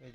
el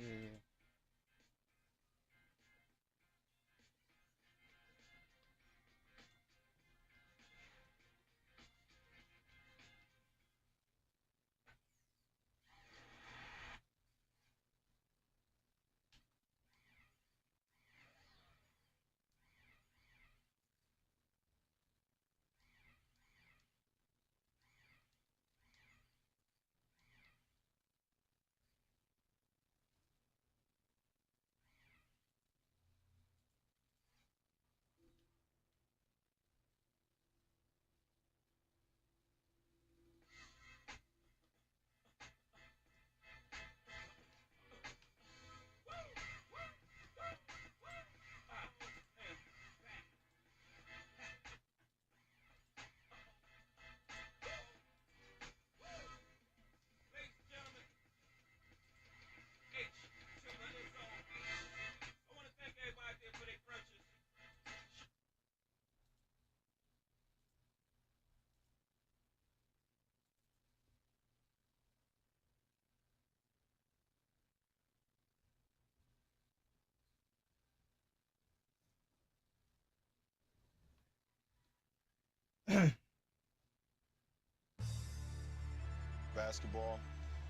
Basketball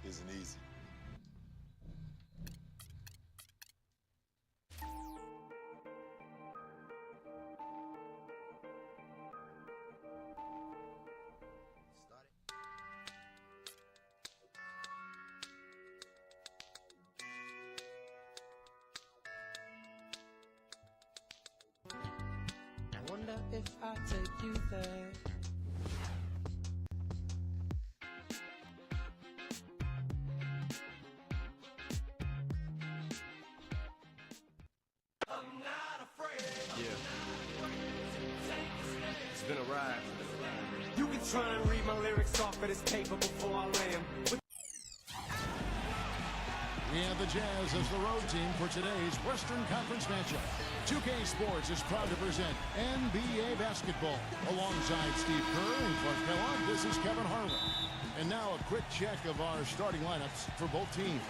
isn't easy. I wonder if I take you there. It's been a ride. You can try and read my lyrics off of this paper before I lay 'em. We have the Jazz as the road team for today's Western Conference matchup. 2K Sports is proud to present NBA basketball. Alongside Steve Kerr and Clark Kellogg, this is Kevin Harlan. And now a quick check of our starting lineups for both teams.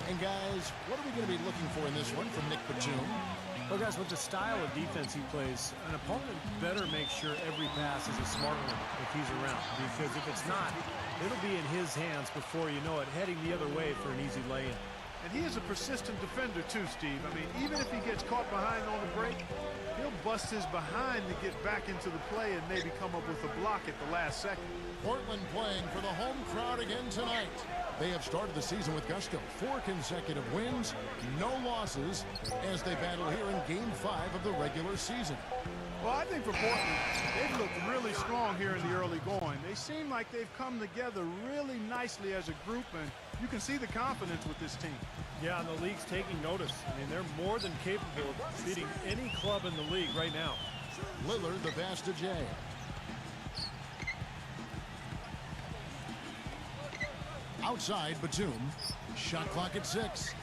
And guys, what are we going to be looking for in this one from Nick Batum? Well, guys, with the style of defense he plays, an opponent better make sure every pass is a smart one if he's around. Because if it's not, it'll be in his hands before you know it, heading the other way for an easy lay-in. And he is a persistent defender too, Steve. I mean, even if he gets caught behind on the break, he'll bust his behind to get back into the play and maybe come up with a block at the last second. Portland playing for the home crowd again tonight. They have started the season with gusto. 4 consecutive wins, no losses, as they battle here in Game 5 of the regular season. Well, I think for Portland, they've looked really strong here in the early going. They seem like they've come together really nicely as a group, and you can see the confidence with this team. Yeah, and the league's taking notice. I mean, they're more than capable of beating any club in the league right now. Lillard, the pass to Jay. Outside, Batum. Shot clock at 6.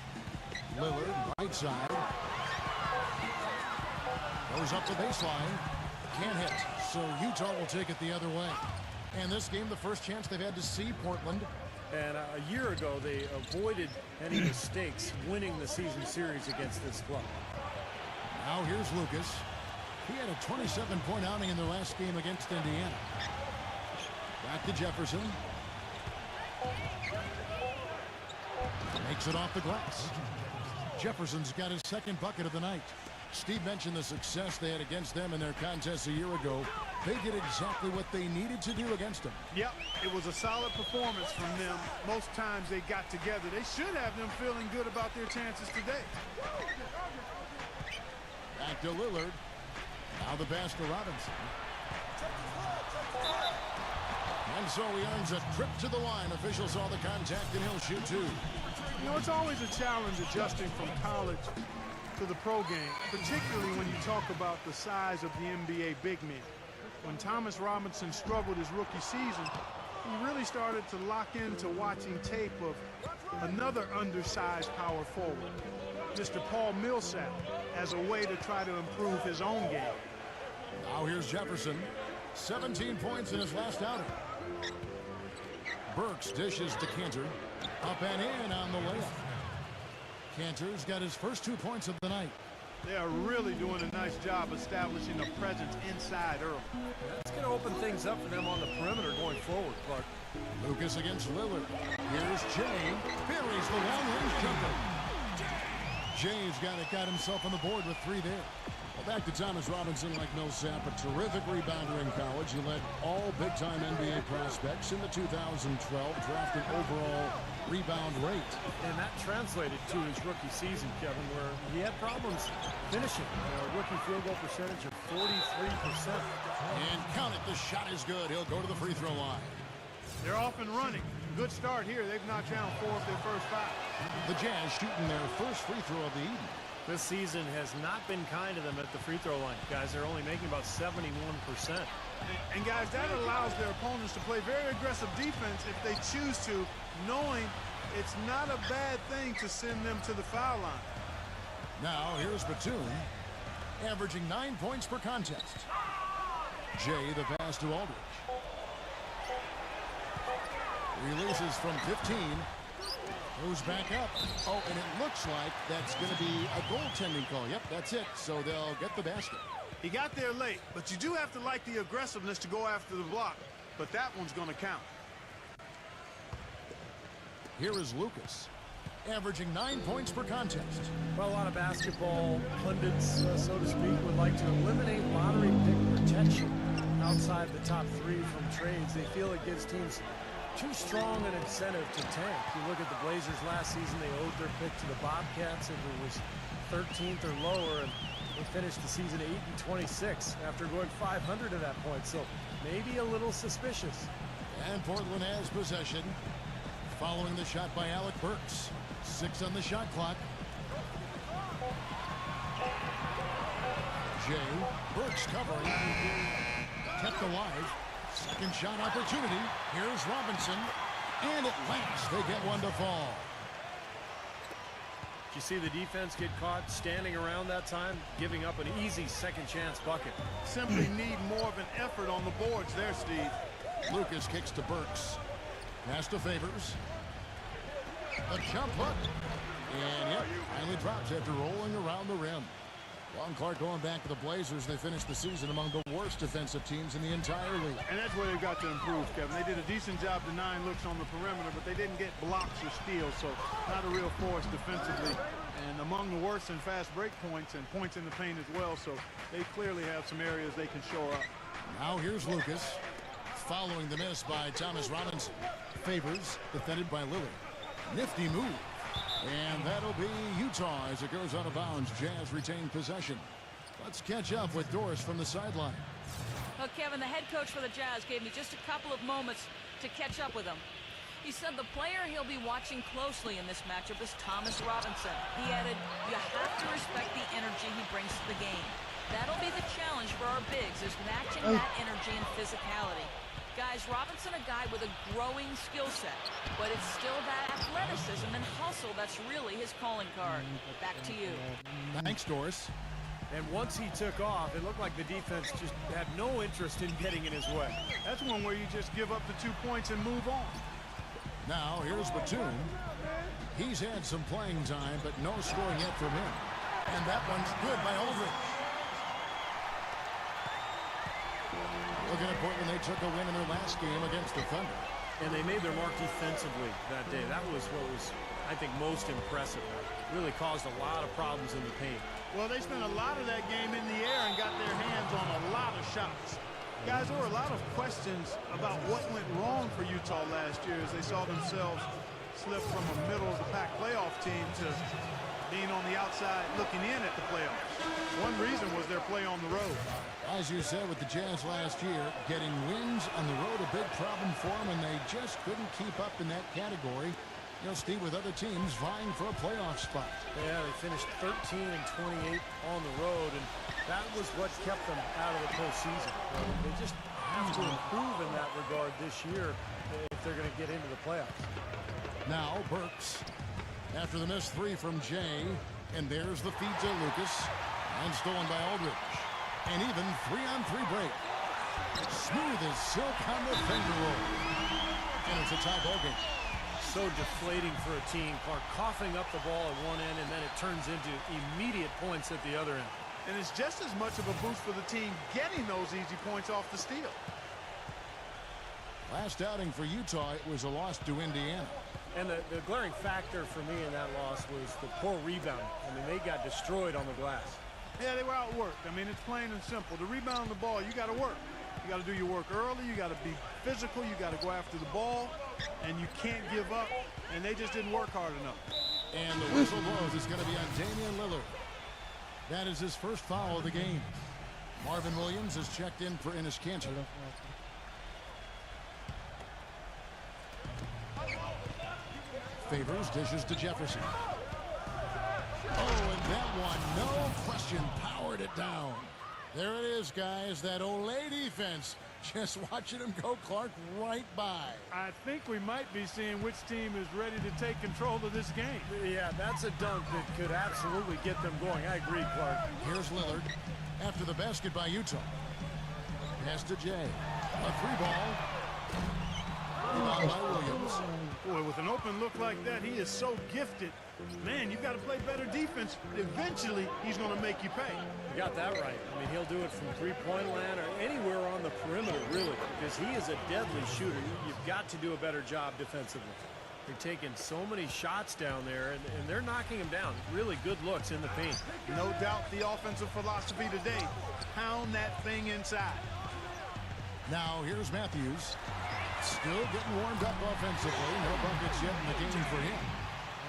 Lillard, right side. Goes up the baseline. Can't hit. So Utah will take it the other way. And this game, the first chance they've had to see Portland. And a year ago, they avoided any mistakes winning the season series against this club. Now here's Lucas. He had a 27-point outing in their last game against Indiana. Back to Jefferson. Makes it off the glass. Jefferson's got his second bucket of the night. Steve mentioned the success they had against them in their contest a year ago. They did exactly what they needed to do against them. Yep, it was a solid performance from them. Most times they got together. They should have them feeling good about their chances today. Back to Lillard. Now the pass to Robinson. And so he earns a trip to the line. Officials saw the contact, and he'll shoot 2. You know, it's always a challenge adjusting from college to the pro game, particularly when you talk about the size of the NBA big men. When Thomas Robinson struggled his rookie season, he really started to lock into watching tape of another undersized power forward, Mr. Paul Millsap, as a way to try to improve his own game. Now here's Jefferson. 17 points in his last outing. Burks dishes to Cantor. Up and in on the layup. Cantor's got his first 2 points of the night. They are really doing a nice job establishing a presence inside early. That's going to open things up for them on the perimeter going forward, Clark. Lucas against Lillard. Here's Jay. Buries the long-range jumper. Jay's got himself on the board with 3 there. Well, back to Thomas Robinson, like Millsap, a terrific rebounder in college. He led all big-time NBA prospects in the 2012 draft in overall rebound rate. And that translated to his rookie season, Kevin, where he had problems finishing. A rookie field goal percentage of 43%. And count it, the shot is good. He'll go to the free throw line. They're off and running. Good start here. They've knocked down 4 of their first 5. The Jazz shooting their first free throw of the evening. This season has not been kind to them at the free throw line. Guys, they're only making about 71%. And guys, that allows their opponents to play very aggressive defense if they choose to, knowing it's not a bad thing to send them to the foul line. Now, here's Batum, averaging 9 points per contest. Jay, the pass to Aldridge. Releases from 15. Goes back up. Oh, and it looks like that's going to be a goaltending call. Yep, that's it. So they'll get the basket. He got there late, but you do have to like the aggressiveness to go after the block. But that one's going to count. Here is Lucas, averaging 9 points per contest. Well, a lot of basketball pundits, so to speak, would like to eliminate lottery pick protection outside the top 3 from trades. They feel it gives teams too strong an incentive to tank. You look at the Blazers last season, they owed their pick to the Bobcats if it was 13th or lower, and they finished the season 8-26 after going 500 at that point, so maybe a little suspicious. And Portland has possession following the shot by Alec Burks. 6 on the shot clock. Jay, Burks covering, kept alive. Second shot opportunity. Here's Robinson. And at last, they get one to fall. Did you see the defense get caught standing around that time, giving up an easy second chance bucket? Simply need more of an effort on the boards there, Steve. Lucas kicks to Burks. Pass to Favors. A jump hook. And yep, finally drops after rolling around the rim. Ron Clark going back to the Blazers. They finished the season among the worst defensive teams in the entire league. And that's where they've got to improve, Kevin. They did a decent job denying looks on the perimeter, but they didn't get blocks or steals, so not a real force defensively. And among the worst in fast break points and points in the paint as well, so they clearly have some areas they can shore up. Now here's Lucas, following the miss by Thomas Robinson. Favors, defended by Lillard. Nifty move. And that'll be Utah as it goes out of bounds. Jazz retain possession. Let's catch up with Doris from the sideline. Well, Kevin, the head coach for the Jazz gave me just a couple of moments to catch up with him. He said the player he'll be watching closely in this matchup is Thomas Robinson. He added, you have to respect the energy he brings to the game. That'll be the challenge for our bigs, is matching that energy and physicality. Guys, Robinson a guy with a growing skill set, but it's still that athleticism and hustle that's really his calling card. Back to you. Thanks, Doris. And once he took off, it looked like the defense just had no interest in getting in his way. That's one where you just give up the 2 points and move on. Now here's Batum. He's had some playing time, but no scoring yet from him. And that one's good by Aldridge. Looking at Portland, they took a win in their last game against the Thunder. And they made their mark defensively that day. That was what was, I think, most impressive. Really caused a lot of problems in the paint. Well, they spent a lot of that game in the air and got their hands on a lot of shots. Guys, there were a lot of questions about what went wrong for Utah last year as they saw themselves slip from a middle-of-the-pack playoff team to being on the outside looking in at the playoffs. One reason was their play on the road. As you said with the Jazz last year, getting wins on the road a big problem for them, and they just couldn't keep up in that category. You know, Steve, with other teams vying for a playoff spot. Yeah, they finished 13-28 on the road, and that was what kept them out of the postseason. They just have to improve in that regard this year if they're going to get into the playoffs. Now Burks, after the missed 3 from Jay, and there's the feed to Lucas, and stolen by Aldridge. And even 3-on-3 break. Smooth as silk on the finger roll. And it's a tie ball game. so deflating for a team. Clark coughing up the ball at one end, and then it turns into immediate points at the other end. And it's just as much of a boost for the team getting those easy points off the steal. Last outing for Utah, it was a loss to Indiana. And the glaring factor for me in that loss was the poor rebound. I mean, they got destroyed on the glass. Yeah, they were outworked. I mean, it's plain and simple. To rebound the ball, you got to work. You got to do your work early. You got to be physical. You got to go after the ball. And you can't give up. And they just didn't work hard enough. And the whistle blows. It's going to be on Damian Lillard. That is his first foul of the game. Marvin Williams is checked in for Enes Kanter. Favors dishes to Jefferson. Oh, and that one, no question, powered it down. There it is, guys, that Olay defense. Just watching him go, Clark, right by. I think we might be seeing which team is ready to take control of this game. Yeah, that's a dunk that could absolutely get them going. I agree, Clark. Here's Lillard after the basket by Utah. Pass to Jay. A three ball. Rebound by Williams. Boy, with an open look like that, he is so gifted. Man, you've got to play better defense. Eventually, he's going to make you pay. You got that right. I mean, he'll do it from three-point land or anywhere on the perimeter, really, because he is a deadly shooter. You've got to do a better job defensively. They're taking so many shots down there, and they're knocking him down. Really good looks in the paint. No doubt the offensive philosophy today, pound that thing inside. Now, here's Matthews. Still getting warmed up offensively. No buckets yet in the game for him.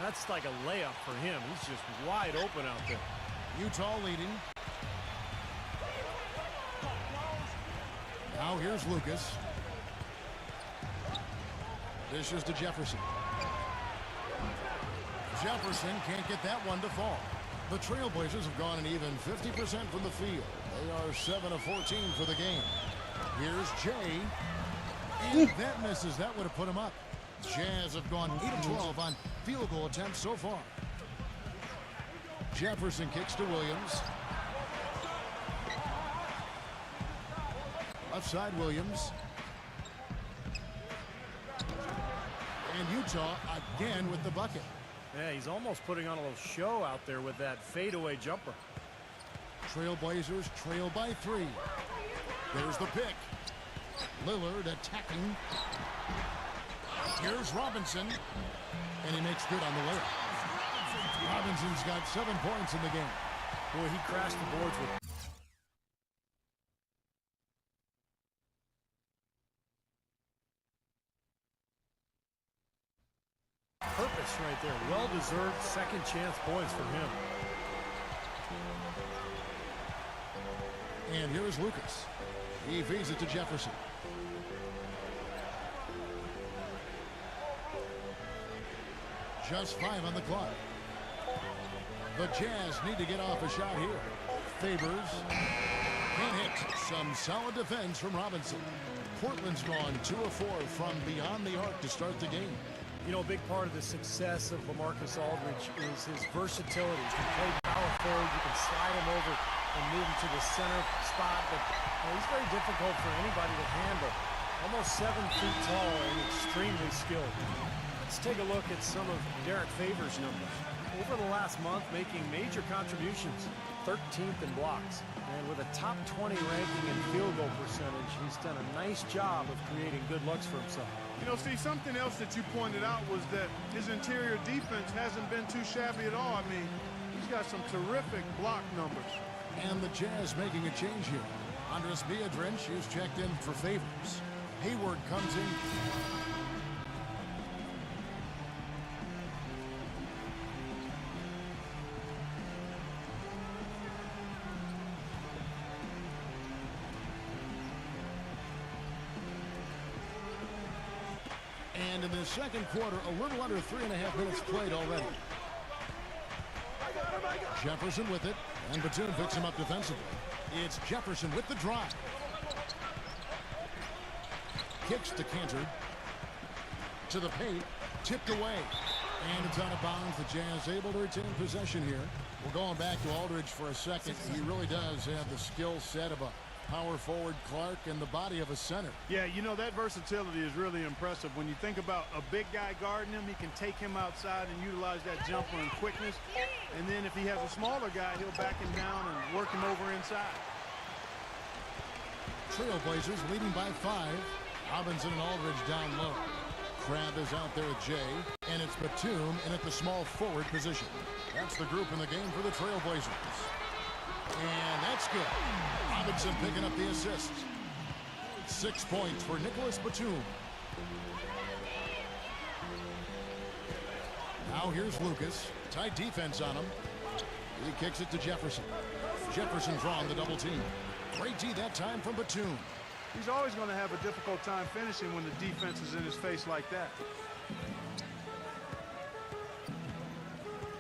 That's like a layup for him. He's just wide open out there. Utah leading. Now here's Lucas. Dishes to Jefferson. Jefferson can't get that one to fall. The Trailblazers have gone an even 50% from the field. They are 7 of 14 for the game. Here's Jay. And that misses. That would have put him up. Jazz have gone 8 of 12 on field goal attempts so far. Jefferson kicks to Williams. Left side Williams. And Utah again with the bucket. Yeah, he's almost putting on a little show out there with that fadeaway jumper. Trailblazers trail by 3. There's the pick. Lillard attacking. Here's Robinson. And he makes good on the layup. Robinson's got 7 points in the game. Boy, he crashed the boards with purpose right there. Well-deserved second chance points for him. And here is Lucas. He feeds it to Jefferson. Just 5 on the clock. The Jazz need to get off a shot here. Favors. Can't hit. Some solid defense from Robinson. Portland's gone 2 of 4 from beyond the arc to start the game. You know, a big part of the success of LaMarcus Aldridge is his versatility. He can play power forward. You can slide him over and move him to the center spot. But he's very difficult for anybody to handle. Almost 7 feet tall and extremely skilled. Let's take a look at some of Derek Favors' numbers. Over the last month, making major contributions. 13th in blocks. And with a top 20 ranking in field goal percentage, he's done a nice job of creating good looks for himself. You know, Steve, something else that you pointed out was that his interior defense hasn't been too shabby at all. I mean, he's got some terrific block numbers. And the Jazz making a change here. Andres Biedrins is checked in for Favors. Hayward comes in. And in the second quarter, a little under 3.5 minutes played already. Jefferson with it, and Batum picks him up defensively. It's Jefferson with the drive. Kicks to Kanter. To the paint, tipped away. And it's out of bounds. The Jazz able to retain possession here. We're going back to Aldridge for a second. He really does have the skill set of a Power forward Clark and the body of a center. Yeah, you know, that versatility is really impressive. When you think about a big guy guarding him, he can take him outside and utilize that jumper and quickness. And then if he has a smaller guy, he'll back him down and work him over inside. Trailblazers leading by 5. Robinson and Aldridge down low. Crab is out there with Jay, and it's Batum in at the small forward position. That's the group in the game for the Trailblazers. And that's good. Robinson picking up the assist. 6 points for Nicholas Batum. Now here's Lucas. Tight defense on him. He kicks it to Jefferson. Jefferson drawing the double team. Great D that time from Batum. He's always going to have a difficult time finishing when the defense is in his face like that.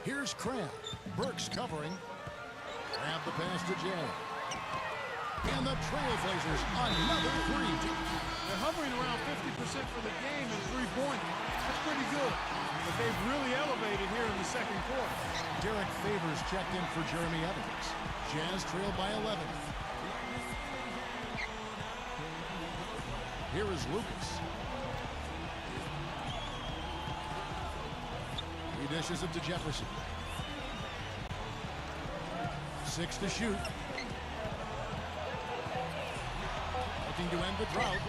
Here's Crab. Burks covering. Crab the pass to Jay. And the Trailblazers another 3. They're hovering around 50% for the game in three-pointer. That's pretty good. But they've really elevated here in the second quarter. Derek Favors checked in for Jeremy Evans. Jazz trail by 11. Here is Lucas. He dishes it to Jefferson. 6 to shoot. Looking to end the drought.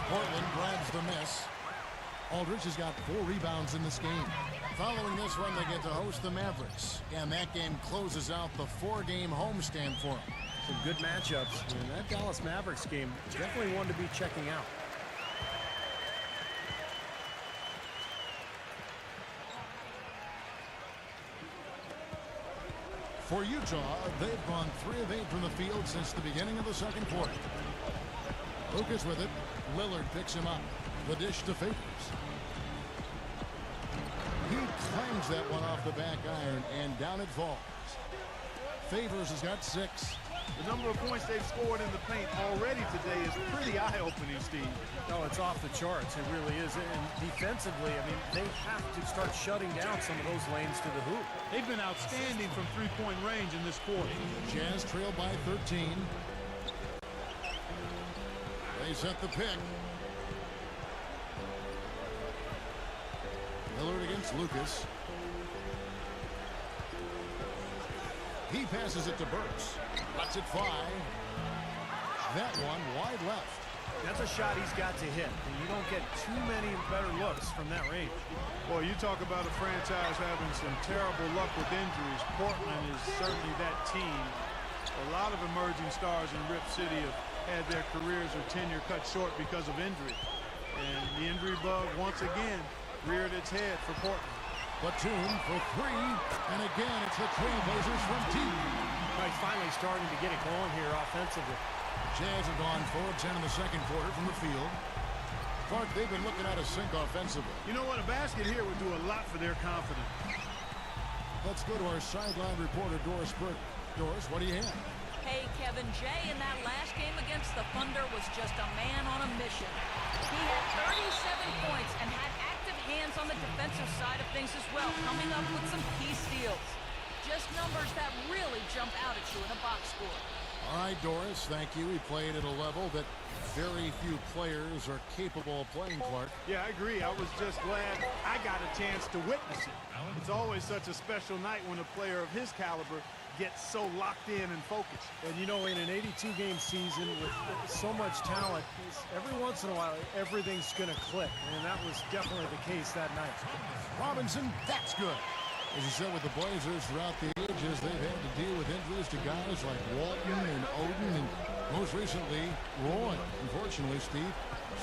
Portland grabs the miss. Aldridge has got 4 rebounds in this game. Following this one, they get to host the Mavericks. And that game closes out the 4-game homestand for them. Some good matchups. And that Dallas Mavericks game, definitely one to be checking out. For Utah, they've gone 3 of 8 from the field since the beginning of the second quarter. Lucas with it. Lillard picks him up. The dish to Favors. He clangs that one off the back iron, and down it falls. Favors has got 6. The number of points they've scored in the paint already today is pretty eye-opening, Steve. No, it's off the charts. It really is. And defensively, I mean, they have to start shutting down some of those lanes to the hoop. They've been outstanding from three-point range in this quarter. Jazz trail by 13. They set the pick. Lillard against Lucas. He passes it to Burks. Lets it fly. That one wide left. That's a shot he's got to hit. And you don't get too many better looks from that range. Boy, you talk about a franchise having some terrible luck with injuries. Portland is certainly that team. A lot of emerging stars in Rip City have had their careers or tenure cut short because of injury. And the injury bug, once again, reared its head for Portland. Batum for 3. And again, it's the Trailblazers from deep. He's finally starting to get it going here offensively. Jazz have gone 4 of 10 in the second quarter from the field. Clark, they've been looking at a sink offensively. You know what? A basket here would do a lot for their confidence. Let's go to our sideline reporter, Doris Burke. Doris, what do you have? Hey, Kevin, Jay in that last game against the Thunder was just a man on a mission. He had 37 points and had active hands on the defensive side of things as well, coming up with some key steals. Just numbers that really jump out at you in a box score. All right, Doris, thank you. He played at a level that very few players are capable of playing, Clark. Yeah, I agree. I was just glad I got a chance to witness it. It's always such a special night when a player of his caliber gets so locked in and focused. And you know, in an 82-game season with so much talent, every once in a while, everything's going to click. And that was definitely the case that night. Robinson, that's good. As you said, with the Blazers throughout the ages, they've had to deal with injuries to guys like Walton and Oden and most recently, Roy. Unfortunately, Steve,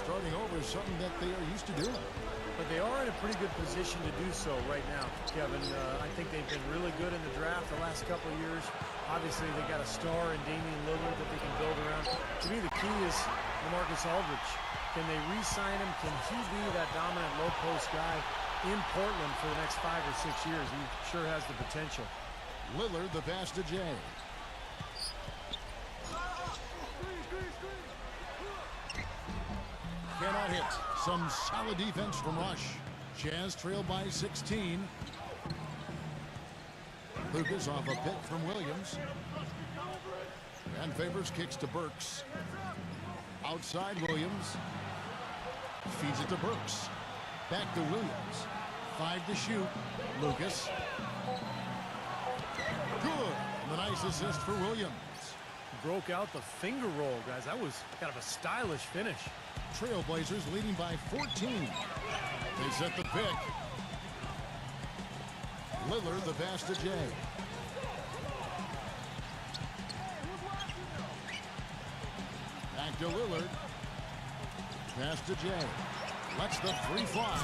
starting over is something that they are used to doing. But they are in a pretty good position to do so right now, Kevin. I think they've been really good in the draft the last couple of years. Obviously, they got a star in Damian Lillard that they can build around. To me, the key is LaMarcus Aldridge. Can they re-sign him? Can he be that dominant low-post guy in Portland for the next 5 or 6 years? He sure has the potential. Lillard, the pass to Jay. Cannot hit. Some solid defense from Rush. Jazz trail by 16. Lucas off a pick from Williams. Time favors, kicks to Burks. Outside Williams. Feeds it to Burks. Back to Williams. 5 to shoot. Lucas. Good. And a nice assist for Williams. Broke out the finger roll, guys. That was kind of a stylish finish. Trailblazers leading by 14. They set the pick. Lillard the pass to Jay. Back to Lillard. Pass to Jay. Lets the three fly.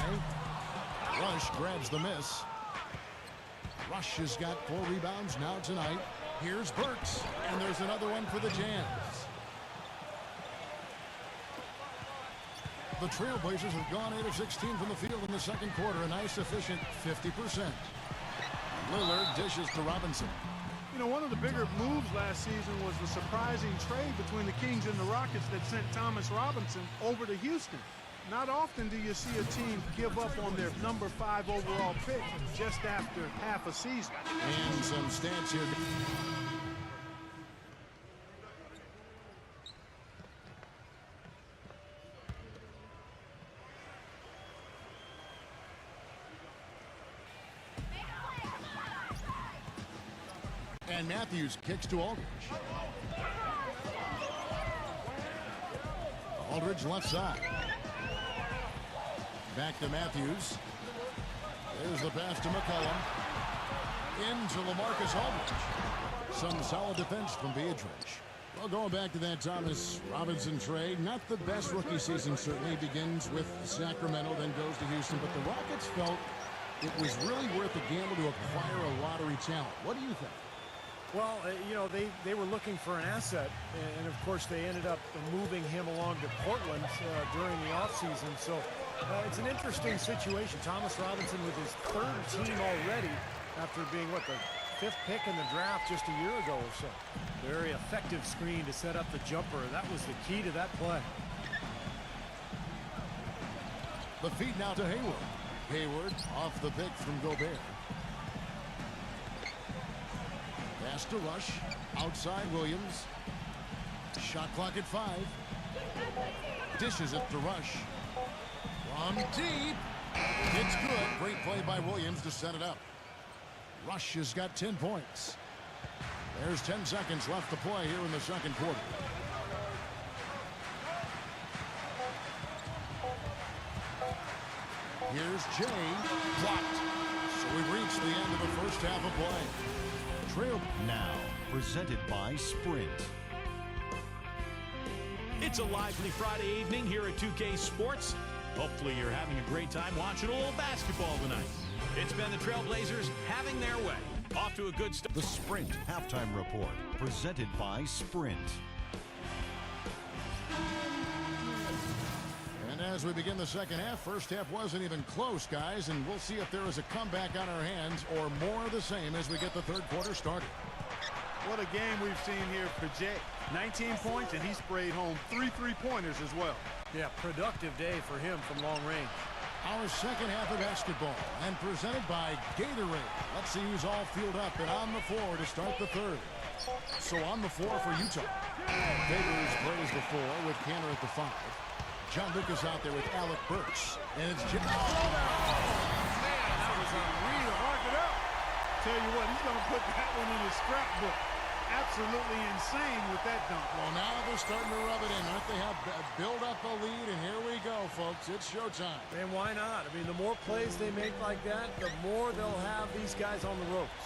Rush grabs the miss. Rush has got 4 rebounds now tonight. Here's Burks, and there's another one for the Jazz. The Trailblazers have gone 8 of 16 from the field in the second quarter. A nice, efficient 50%. Lillard dishes to Robinson. You know, one of the bigger moves last season was the surprising trade between the Kings and the Rockets that sent Thomas Robinson over to Houston. Not often do you see a team give up on their number 5 overall pick just after half a season. And some stats here. And Matthews kicks to Aldridge. Aldridge left side. Back to Matthews. There's the pass to McCollum. Into LaMarcus Aldridge. Some solid defense from Beatrice. Well, going back to that Thomas Robinson trade, not the best rookie season, certainly. Begins with Sacramento, then goes to Houston. But the Rockets felt it was really worth the gamble to acquire a lottery talent. What do you think? Well, you know, they were looking for an asset, and of course they ended up moving him along to Portland during the offseason. So it's an interesting situation. Thomas Robinson with his 3rd team already after being, what, the 5th pick in the draft just a year ago or so. Very effective screen to set up the jumper. That was the key to that play. The feed now to Hayward. Hayward off the pick from Gobert. Pass to Rush. Outside Williams. Shot clock at 5. Dishes it to Rush. From deep. It's good. Great play by Williams to set it up. Rush has got 10 points. There's 10 seconds left to play here in the second quarter. Here's Jay. Blocked. So we've reached the end of the first half of play. Trail now presented by Sprint. It's a lively Friday evening here at 2K Sports. Hopefully you're having a great time watching a little basketball tonight. It's been the Trailblazers having their way. Off to a good start. The Sprint Halftime Report presented by Sprint. And as we begin the second half, first half wasn't even close, guys, and we'll see if there is a comeback on our hands or more of the same as we get the third quarter started. What a game we've seen here for Jay. 19 points, and he sprayed home 3 3-pointers as well. Yeah, productive day for him from long range. Our second half of basketball, and presented by Gatorade. Let's see who's all filled up and on the floor to start the third. So on the floor for Utah. Favors plays the 4 with Canner at the 5. John Lucas out there with Alec Burks. And it's Man, that was unreal. Mark it up. Tell you what, he's going to put that one in his scrapbook. Absolutely insane with that dunk. Well, now they're starting to rub it in. Aren't they? Have build up a lead, and here we go, folks. It's showtime. And why not? I mean, the more plays they make like that, the more they'll have these guys on the ropes.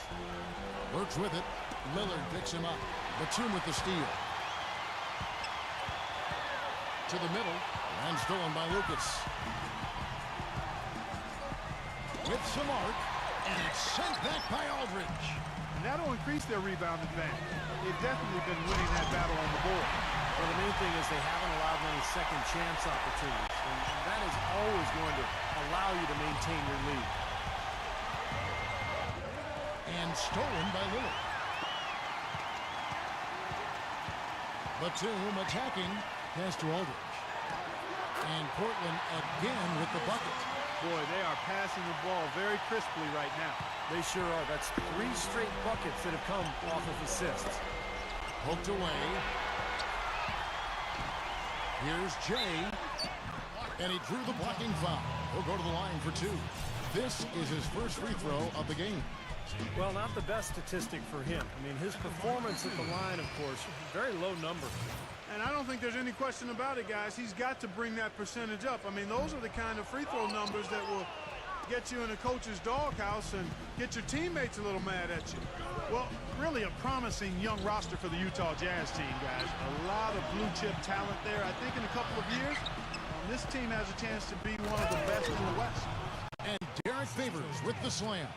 Works with it. Lillard picks him up. Batum with the steal. To the middle, and stolen by Lucas. With some arc, and it's sent back by Aldridge. And that'll increase their rebound advantage. They've definitely been winning that battle on the board. Well, the main thing is they haven't allowed many second chance opportunities. And that is always going to allow you to maintain your lead. And stolen by Lillard. Batum attacking. Pass to Aldridge. And Portland again with the bucket. Boy, they are passing the ball very crisply right now. They sure are. That's 3 straight buckets that have come off of assists. Hooked away. Here's Jay. And he drew the blocking foul. He'll go to the line for 2. This is his first free throw of the game. Well, not the best statistic for him. I mean, his performance at the line, of course, very low number. And I don't think there's any question about it, guys. He's got to bring that percentage up. I mean, those are the kind of free throw numbers that will get you in a coach's doghouse and get your teammates a little mad at you. Well, really a promising young roster for the Utah Jazz team, guys. A lot of blue chip talent there. I think in a couple of years, this team has a chance to be one of the best in the West. And Derek Favors with the slam.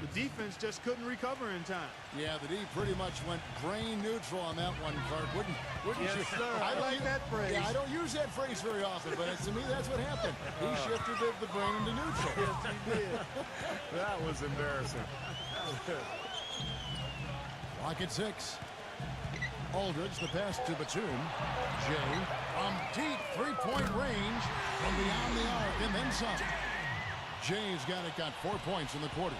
The defense just couldn't recover in time. Yeah, the D pretty much went brain neutral on that one, Clark. Wouldn't yes, you? Sir. I like that phrase. Yeah, I don't use that phrase very often, but to me, that's what happened. He shifted the brain into neutral. Yes, he did. That was embarrassing. Lock at 6. Aldridge, the pass to Batum. Jay from deep three-point range from beyond the arc and then some. Jay's got 4 points in the quarter.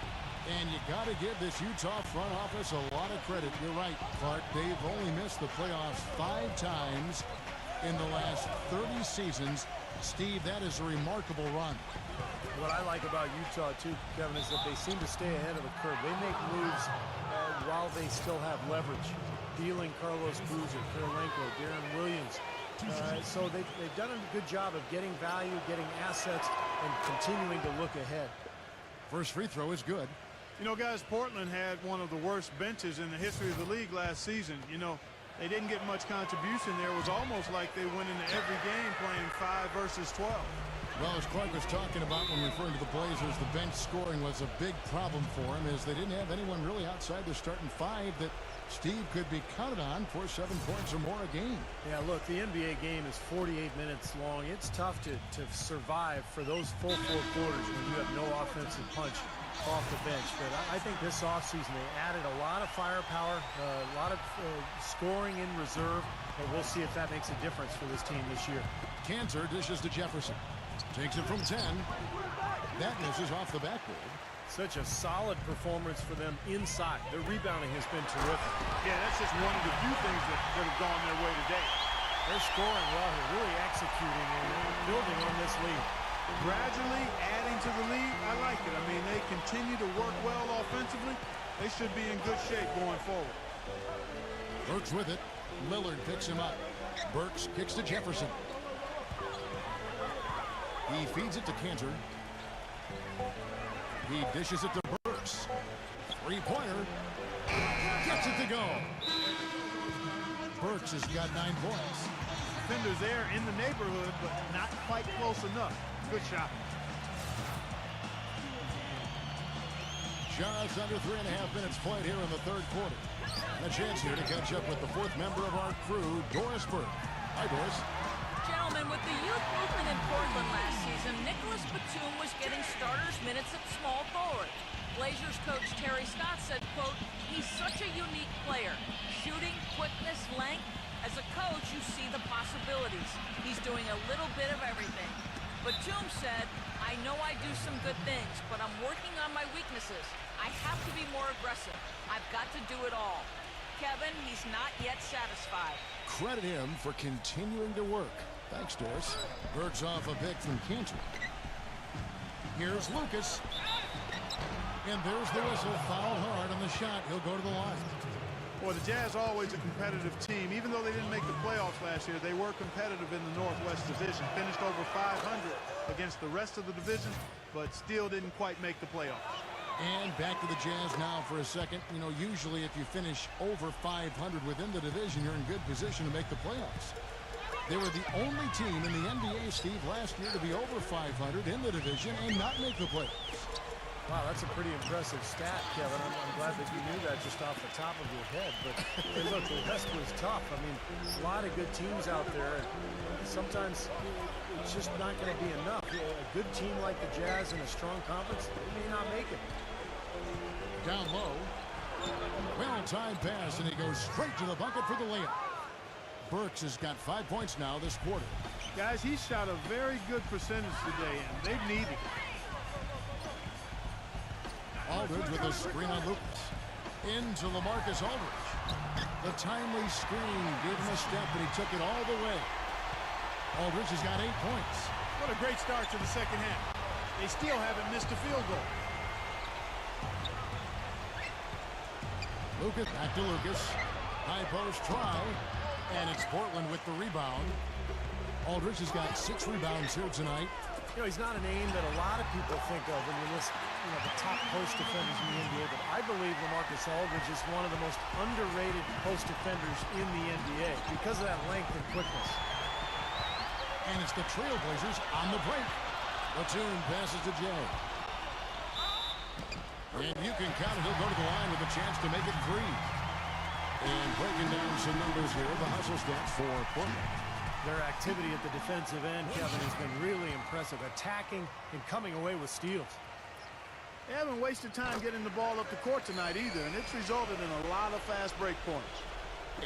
And you got to give this Utah front office a lot of credit. You're right, Clark. They've only missed the playoffs 5 times in the last 30 seasons. Steve, that is a remarkable run. What I like about Utah, too, Kevin, is that they seem to stay ahead of the curve. They make moves while they still have leverage. Dealing Carlos Boozer, Kirilenko, Darren Williams. So they've done a good job of getting value, getting assets, and continuing to look ahead. First free throw is good. You know, guys, Portland had one of the worst benches in the history of the league last season. You know, they didn't get much contribution there. It was almost like they went into every game playing 5 versus 12. Well, as Clark was talking about when referring to the Blazers, the bench scoring was a big problem for him, as they didn't have anyone really outside their starting 5 that Steve could be counted on for 7 points or more a game. Yeah, look, the NBA game is 48 minutes long. It's tough to survive for those full 4 quarters when you have no offensive punch off the bench. But I think this offseason they added a lot of firepower, a lot of scoring in reserve, but we'll see if that makes a difference for this team this year. Cantor dishes to Jefferson. Takes it from 10. That misses off the backboard. Such a solid performance for them inside. Their rebounding has been terrific. Yeah, that's just one of the few things that have gone their way today. They're scoring well here, really executing and building on this lead. Gradually adding to the lead, I like it. I mean, they continue to work well offensively. They should be in good shape going forward. Burks with it. Lillard picks him up. Burks kicks to Jefferson. He feeds it to Cantor. He dishes it to Burks. Three-pointer. Gets it to go. Burks has got 9 points. Defenders there in the neighborhood, but not quite close enough. Good shot. Just under 3.5 minutes played here in the third quarter. And a chance here to catch up with the 4th member of our crew, Doris Burke. Hi, Doris. Gentlemen, with the youth movement in Portland last season, Nicholas Batum was getting starters minutes at small forward. Blazers coach Terry Stotts said, quote, "He's such a unique player. Shooting, quickness, length. As a coach, you see the possibilities. He's doing a little bit of everything." Batum said, "I know I do some good things, but I'm working on my weaknesses. I have to be more aggressive. I've got to do it all." Kevin, he's not yet satisfied. Credit him for continuing to work. Thanks, Doris. Burks off a pick from Cantor. Here's Lucas. And there's the whistle. Fouled hard on the shot. He'll go to the line. Boy, the Jazz always a competitive team. Even though they didn't make the playoffs last year, they were competitive in the Northwest Division. Finished over 500 against the rest of the division, but still didn't quite make the playoffs. And back to the Jazz now for a second. You know, usually if you finish over 500 within the division, you're in good position to make the playoffs. They were the only team in the NBA, Steve, last year to be over 500 in the division and not make the playoffs. Wow, that's a pretty impressive stat, Kevin. I'm glad that you knew that just off the top of your head. But hey, look, the West was tough. I mean, a lot of good teams out there. And sometimes it's just not going to be enough. A good team like the Jazz in a strong conference, they may not make it. Down low. Well-timed pass, and he goes straight to the bucket for the layup. Burks has got 5 points now this quarter. Guys, he shot a very good percentage today, and they need it. Aldridge with a screen on Lucas. Into LaMarcus Aldridge. The timely screen gave him a step, and he took it all the way. Aldridge has got 8 points. What a great start to the second half. They still haven't missed a field goal. Lucas, back to Lucas. High post try, and it's Portland with the rebound. Aldridge has got 6 rebounds here tonight. You know, he's not a name that a lot of people think of when you list, the top post defenders in the NBA, but I believe LaMarcus Aldridge is one of the most underrated post defenders in the NBA because of that length and quickness. And it's the Trailblazers on the break. Batum passes to Jay. And you can count it. He'll go to the line with a chance to make it 3. And breaking down some numbers here, the hustle stats for Portland. Their activity at the defensive end, Kevin, has been really impressive, attacking and coming away with steals. They haven't wasted time getting the ball up the court tonight either, and it's resulted in a lot of fast break points.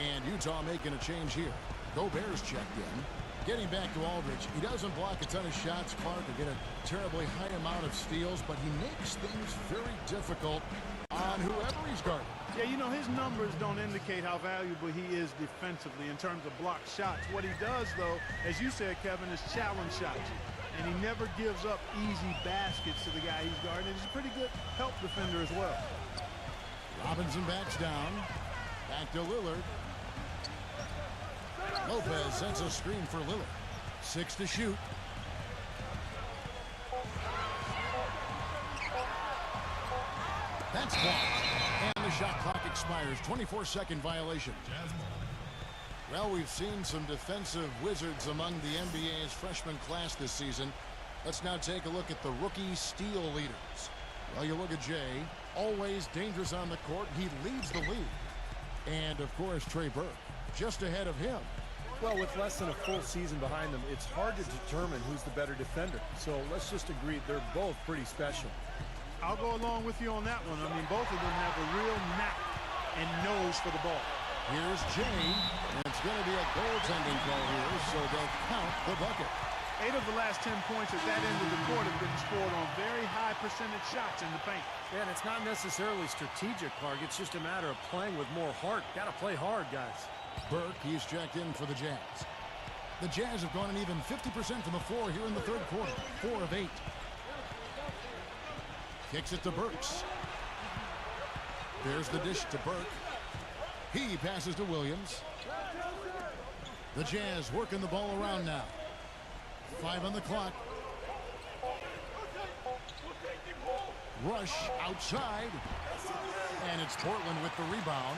And Utah making a change here. Gobert's checked in. Getting back to Aldridge, he doesn't block a ton of shots, Clark, or get a terribly high amount of steals, but he makes things very difficult on whoever he's guarding. Yeah, his numbers don't indicate how valuable he is defensively in terms of blocked shots. What he does, though, as you said, Kevin, is challenge shots. And he never gives up easy baskets to the guy he's guarding. He's a pretty good help defender as well. Robinson backs down. Back to Lillard. Lopez sends a screen for Lillard. 6 to shoot. That's blocked. And the shot clock expires. 24-second violation. Well, we've seen some defensive wizards among the NBA's freshman class this season. Let's now take a look at the rookie steal leaders. Well, you look at Jay, always dangerous on the court. He leads the league. And, of course, Trey Burke, just ahead of him. Well, with less than a full season behind them, it's hard to determine who's the better defender. So let's just agree they're both pretty special. I'll go along with you on that one. I mean, both of them have a real knack and nose for the ball. Here's Jay, and it's going to be a goaltending call here, so they'll count the bucket. 8 of the last 10 points at that end of the court have been scored on very high percentage shots in the paint. Yeah, and it's not necessarily strategic, Clark. It's just a matter of playing with more heart. Got to play hard, guys. Burke, he's checked in for the Jazz. The Jazz have gone an even 50% from the floor here in the third quarter. 4 of 8. Kicks it to Burks. There's the dish to Burke. He passes to Williams. The Jazz working the ball around now. 5 on the clock. Rush outside. And it's Portland with the rebound.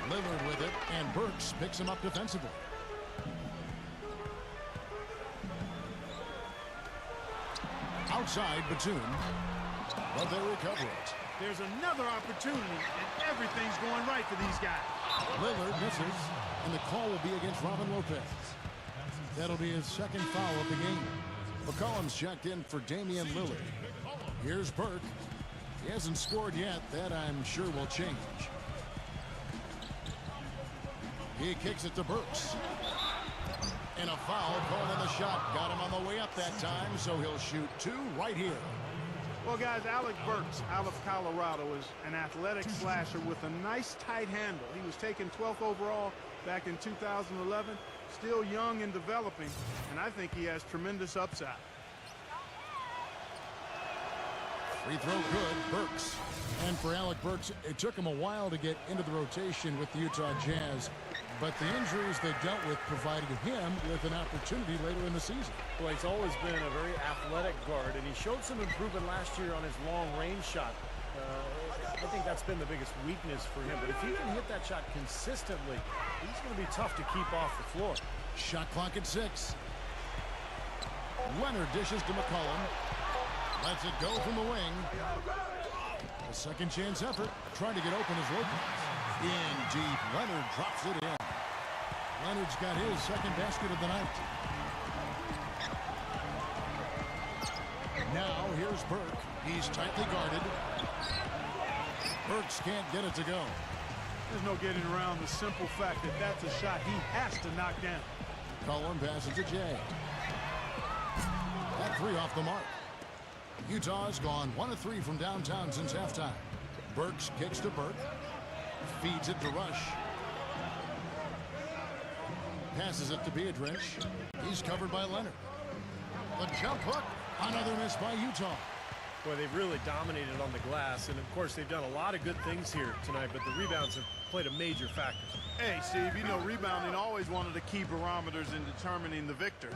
Lillard with it, and Burks picks him up defensively. Outside, Batum. But they recover it. There's another opportunity, and everything's going right for these guys. Lillard misses, and the call will be against Robin Lopez. That'll be his second foul of the game. McCollum's checked in for Damian Lillard. Here's Burke. He hasn't scored yet. That, I'm sure, will change. He kicks it to Burks. And a foul called on the shot. Got him on the way up that time, so he'll shoot 2 right here. Well, guys, Alec Burks out of Colorado is an athletic slasher with a nice tight handle. He was taken 12th overall back in 2011. Still young and developing, and I think he has tremendous upside. Free throw good, Burks. And for Alec Burks, it took him a while to get into the rotation with the Utah Jazz. But the injuries they dealt with provided him with an opportunity later in the season. Well, he's always been a very athletic guard, and he showed some improvement last year on his long-range shot. I think that's been the biggest weakness for him. But if he can hit that shot consistently, he's going to be tough to keep off the floor. Shot clock at 6. Leonard dishes to McCollum. Lets it go from the wing. A second chance effort. Trying to get open as Lopez. In deep. Leonard drops it in. Leonard's got his second basket of the night. Now here's Burke. He's tightly guarded. Burks can't get it to go. There's no getting around the simple fact that that's a shot he has to knock down. Cullen passes to Jay. That 3 off the mark. Utah's gone 1 of 3 from downtown since halftime. Burks kicks to Burke. Feeds it to Rush. Passes it to Beatrice. He's covered by Leonard. The jump hook. Another miss by Utah. Boy, they've really dominated on the glass, and of course they've done a lot of good things here tonight, but the rebounds have played a major factor. Hey, Steve, you know rebounding always one of the key barometers in determining the victor.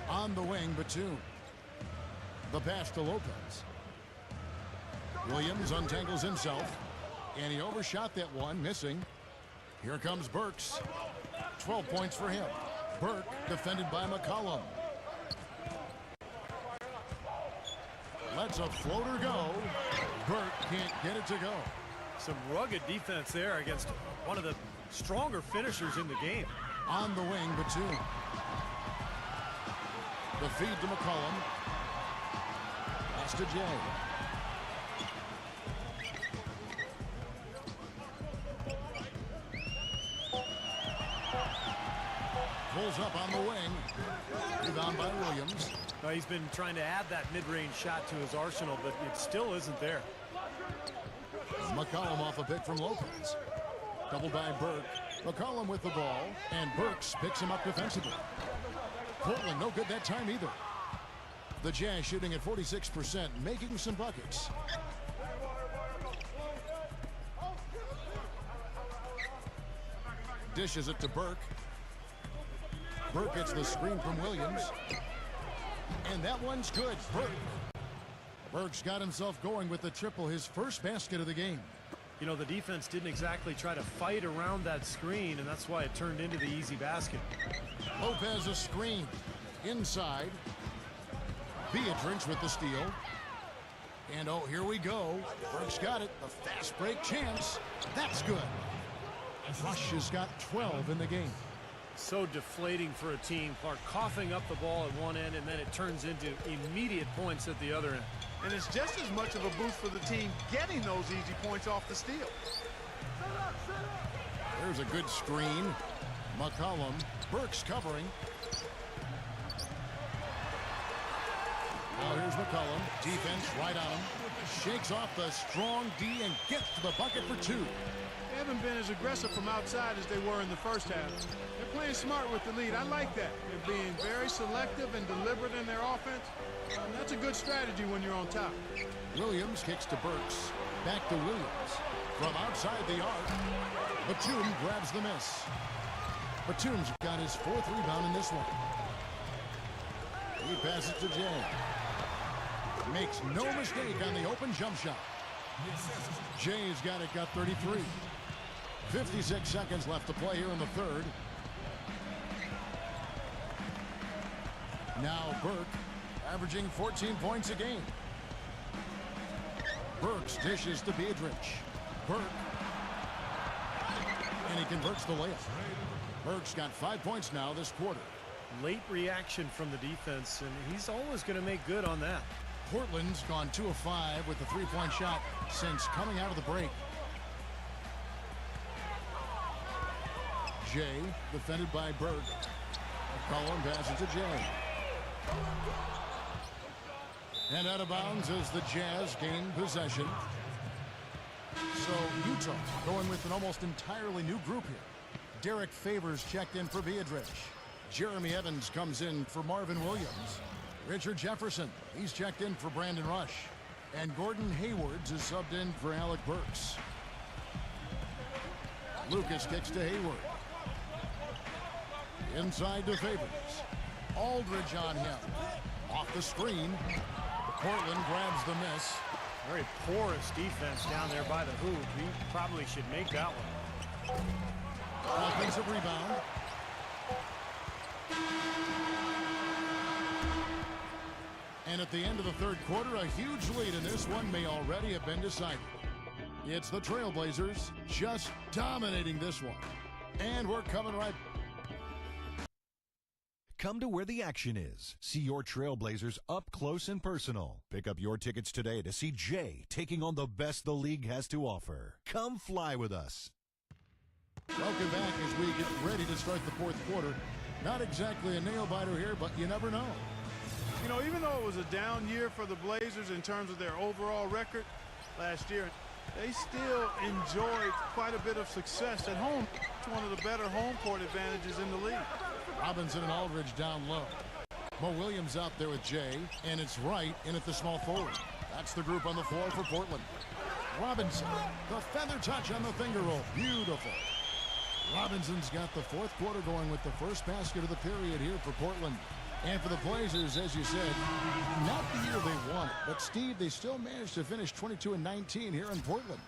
On the wing, Batum. The pass to Lopez. Williams untangles himself, and he overshot that one, missing. Here comes Burks. 12 points for him. Burke defended by McCollum. Lets a floater go. Burke can't get it to go. Some rugged defense there against one of the stronger finishers in the game. On the wing, Batum. The feed to McCollum. Pass to Jay. Pulls up on the wing. Rebound by Williams. He's been trying to add that mid-range shot to his arsenal, but it still isn't there. McCollum off a pick from Lopez. Doubled by Burke. McCollum with the ball, and Burks picks him up defensively. Portland no good that time either. The Jazz shooting at 46%, making some buckets. Dishes it to Burke. Burke gets the screen from Williams. And that one's good. Burke. Burke's got himself going with the triple, his first basket of the game. You know, the defense didn't exactly try to fight around that screen, and that's why it turned into the easy basket. Lopez a screen. Inside. Beatrice with the steal. And oh, here we go. Burke's got it. The fast break chance. That's good. Rush has got 12 in the game. So deflating for a team. Clark coughing up the ball at one end, and then it turns into immediate points at the other end. And it's just as much of a boost for the team getting those easy points off the steal. There's a good screen. McCollum. Burke's covering. Now here's McCollum. Defense right on him. Shakes off the strong D and gets to the bucket for two. They haven't been as aggressive from outside as they were in the first half. They're playing smart with the lead. I like that. They're being very selective and deliberate in their offense. And that's a good strategy when you're on top. Williams kicks to Burks. Back to Williams. From outside the arc. Batum grabs the miss. Batum's got his fourth rebound in this one. He passes to Jay. Makes no mistake on the open jump shot. Jay's got it, got 33. 56 seconds left to play here in the third. Now Burke averaging 14 points a game. Burks dishes to Beatrice. Burke. And he converts the layup. Burke's got 5 points now this quarter. Late reaction from the defense, and he's always going to make good on that. Portland's gone 2 of 5 with the three-point shot since coming out of the break. Jay defended by Burke. McCollum passes to Jay. And out of bounds as the Jazz gain possession. So Utah going with an almost entirely new group here. Derek Favors checked in for Beatrice. Jeremy Evans comes in for Marvin Williams. Richard Jefferson, he's checked in for Brandon Rush. And Gordon Haywards is subbed in for Alec Burks. Lucas kicks to Hayward. Inside to Favors. Aldridge on him. Off the screen. Portland grabs the miss. Very porous defense down there by the hoop. He probably should make that one. Offensive rebound. And at the end of the third quarter, a huge lead in this one may already have been decided. It's the Trailblazers just dominating this one. And we're coming right. Come to where the action is. See your Trailblazers up close and personal. Pick up your tickets today to see Jay taking on the best the league has to offer. Come fly with us. Welcome back as we get ready to start the fourth quarter. Not exactly a nail-biter here, but you never know. You know, even though it was a down year for the Blazers in terms of their overall record last year, they still enjoyed quite a bit of success at home. It's one of the better home court advantages in the league. Robinson and Aldridge down low. Mo Williams out there with Jay, and it's Wright in at the small forward. That's the group on the floor for Portland. Robinson, the feather touch on the finger roll. Beautiful. Robinson's got the fourth quarter going with the first basket of the period here for Portland. And for the Blazers, as you said, not the year they wanted. But, Steve, they still managed to finish 22-19 here in Portland.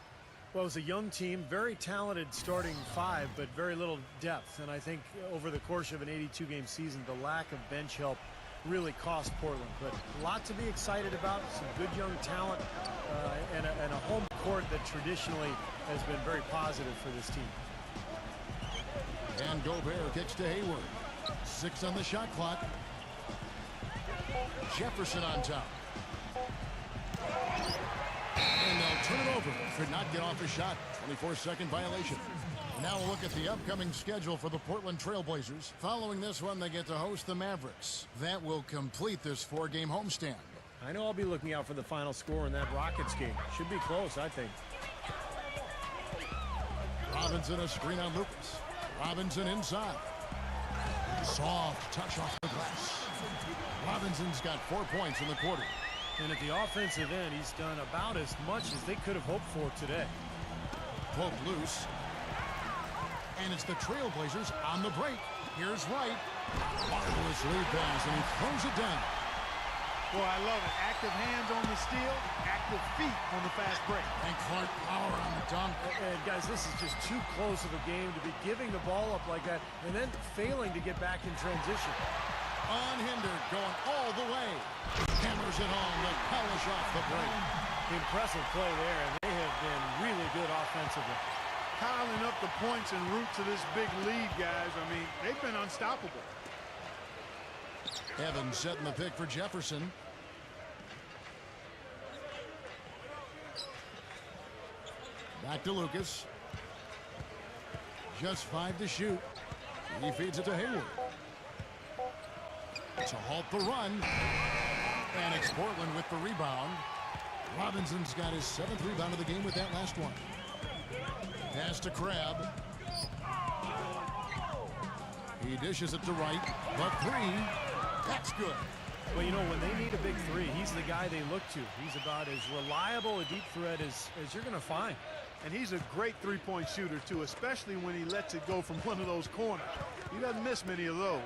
Well, it was a young team, very talented starting five, but very little depth. And I think over the course of an 82-game season, the lack of bench help really cost Portland. But a lot to be excited about, some good young talent, and a home court that traditionally has been very positive for this team. And Gobert kicks to Hayward. 6 on the shot clock. Jefferson on top. And they'll turn it over. Could not get off a shot. 24-second violation. Now we'll look at the upcoming schedule for the Portland Trail Blazers. Following this one, they get to host the Mavericks. That will complete this 4-game homestand. I know I'll be looking out for the final score in that Rockets game. Should be close, I think. Robinson a screen on Lucas. Robinson inside. Soft touch off the glass. Robinson's got 4 points in the quarter. And at the offensive end, he's done about as much as they could have hoped for today. Poked loose. And it's the Trailblazers on the break. Here's Wright. Marvelous lead pass, and he throws it down. Boy, I love it. Active hands on the steal, active feet on the fast break. And Clark power on the dunk. And guys, this is just too close of a game to be giving the ball up like that and then failing to get back in transition. Unhindered, going all the way. Hammers it home to polish off the break. Impressive play there, and they have been really good offensively. Piling up the points en route to this big lead, guys. I mean, they've been unstoppable. Evans setting the pick for Jefferson. Back to Lucas. Just 5 to shoot. He feeds it to Hayward. To halt the run. And it's Portland with the rebound. Robinson's got his 7th rebound of the game with that last one. Pass to Crabbe. He dishes it to Wright. The 3. That's good. Well, you know, when they need a big 3, he's the guy they look to. He's about as reliable a deep threat as you're going to find. And he's a great three-point shooter, too, especially when he lets it go from one of those corners. He doesn't miss many of those.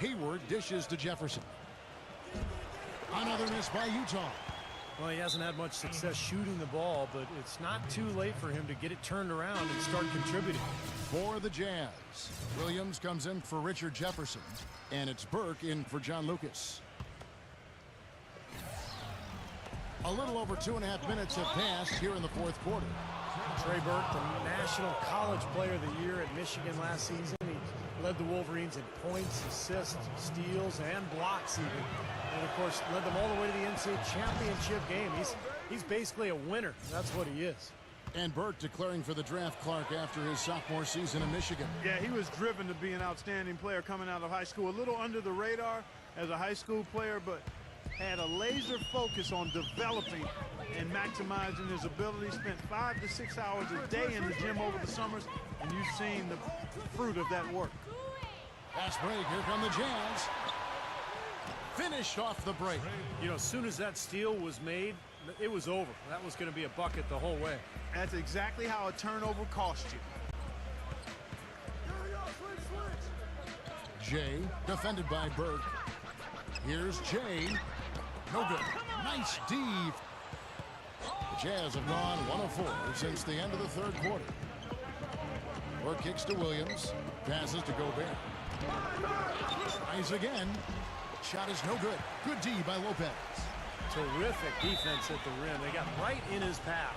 Hayward dishes to Jefferson. Another miss by Utah. Well, he hasn't had much success shooting the ball, but it's not too late for him to get it turned around and start contributing. For the Jazz, Williams comes in for Richard Jefferson, and it's Burke in for John Lucas. A little over 2.5 minutes have passed here in the fourth quarter. Trey Burke, the National College Player of the Year at Michigan last season. He led the Wolverines in points, assists, steals, and blocks even. And, of course, led them all the way to the NCAA championship game. He's basically a winner. That's what he is. And Burke declaring for the draft, Clark, after his sophomore season in Michigan. Yeah, he was driven to be an outstanding player coming out of high school. A little under the radar as a high school player, but had a laser focus on developing and maximizing his ability. Spent 5 to 6 hours a day in the gym over the summers, and you've seen the fruit of that work. Fast break, here come the Jazz. Finished off the break. You know, as soon as that steal was made, it was over. That was going to be a bucket the whole way. That's exactly how a turnover cost you. Jay, defended by Burke. Here's Jay. No good. Nice D. The Jazz have gone 1 of 4 since the end of the third quarter. Burke kicks to Williams. Passes to Gobert. Tries again. Shot is no good. Good D by Lopez. Terrific defense at the rim. They got right in his path.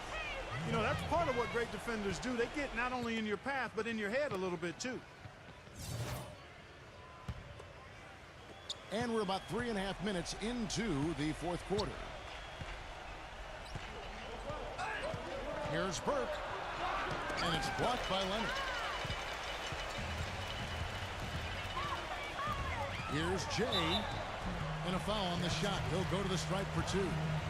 You know, that's part of what great defenders do. They get not only in your path, but in your head a little bit, too. And we're about 3.5 minutes into the fourth quarter. Here's Burke. And it's blocked by Leonard. Here's Jay. And a foul on the shot. He'll go to the stripe for 2.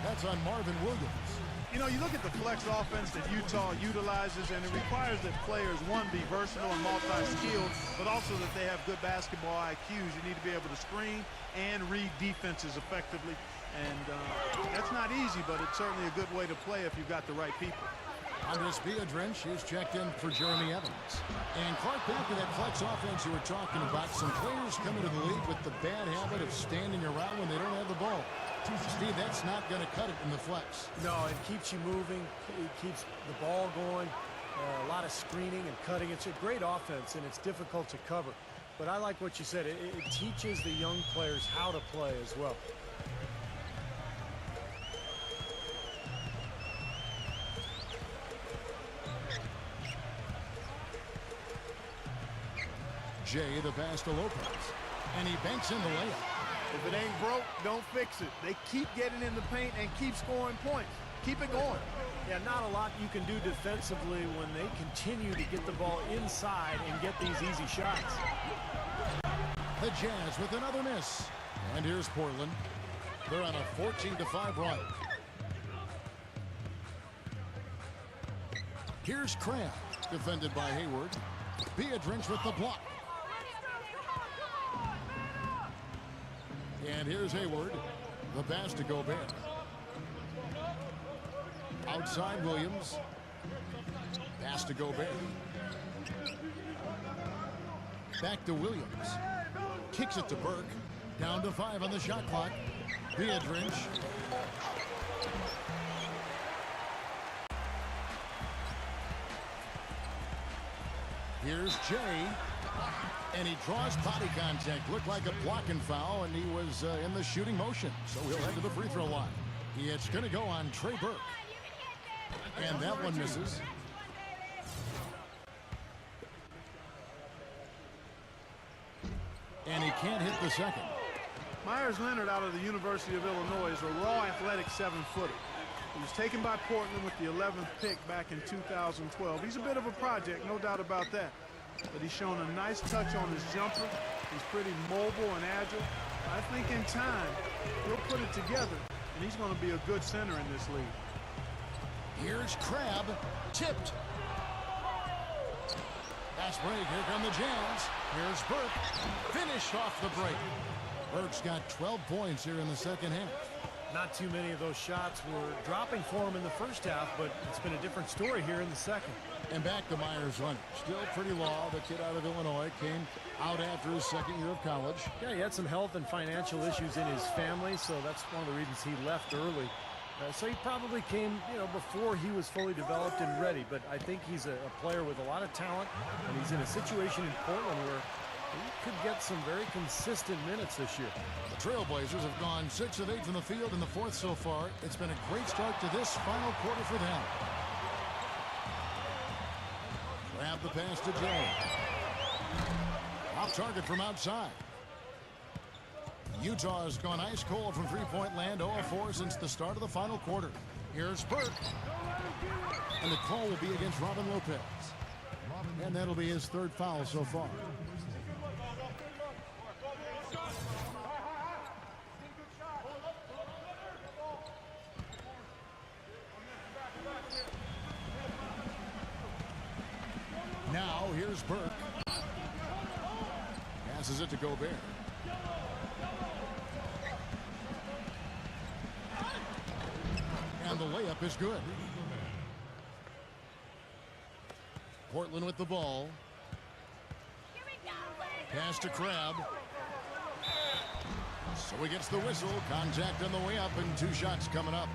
That's on Marvin Williams. You know, you look at the flex offense that Utah utilizes, and it requires that players, one, be versatile and multi-skilled, but also that they have good basketball IQs. You need to be able to screen and read defenses effectively. And that's not easy, but it's certainly a good way to play if you've got the right people. Andres Biedrins is checked in for Jeremy Evans. And Clark, back to that flex offense you were talking about. Some players come into the league with the bad habit of standing around when they don't have the ball. Steve, that's not going to cut it in the flex. No, it keeps you moving. It keeps the ball going. A lot of screening and cutting. It's a great offense, and it's difficult to cover. But I like what you said. It teaches the young players how to play as well. Jay, the pass to Lopez. And he banks in the layup. If it ain't broke, don't fix it. They keep getting in the paint and keep scoring points. Keep it going. Yeah, not a lot you can do defensively when they continue to get the ball inside and get these easy shots. The Jazz with another miss. And here's Portland. They're on a 14-5 run. Here's Cram, defended by Hayward. Biedrins with the block. And here's Hayward. The pass to Gobert. Outside Williams. Pass to Gobert. Back to Williams. Kicks it to Burke. Down to 5 on the shot clock. Biedrins. Here's Jay. And he draws body contact. Looked like a blocking foul, and he was in the shooting motion. So he'll head to the free throw line. It's going to go on Trey Burke. And that one misses. And he can't hit the second. Myers Leonard out of the University of Illinois is a raw athletic 7-footer. He was taken by Portland with the 11th pick back in 2012. He's a bit of a project, no doubt about that. But he's shown a nice touch on his jumper. He's pretty mobile and agile. I think in time, he'll put it together, and he's going to be a good center in this league. Here's Crabb, tipped. Fast break, here come the Jazz. Here's Burke, finished off the break. Burke's got 12 points here in the second half. Not too many of those shots were dropping for him in the first half, but it's been a different story here in the second. And back to Myers Leonard. Still pretty law. The kid out of Illinois came out after his second year of college. Yeah, he had some health and financial issues in his family, so that's one of the reasons he left early. So he probably came, before he was fully developed and ready. But I think he's a player with a lot of talent, and he's in a situation in Portland where he could get some very consistent minutes this year. The Trailblazers have gone 6 of 8 from the field in the fourth so far. It's been a great start to this final quarter for them. Grab the pass to Jay. Off target from outside. Utah has gone ice cold from three-point land, 0-4 since the start of the final quarter. Here's Burke. And the call will be against Robin Lopez. And that'll be his third foul so far. Now, here's Burke. Passes it to Gobert. And the layup is good. Portland with the ball. Pass to Crabb. So he gets the whistle. Contact on the way up and 2 shots coming up.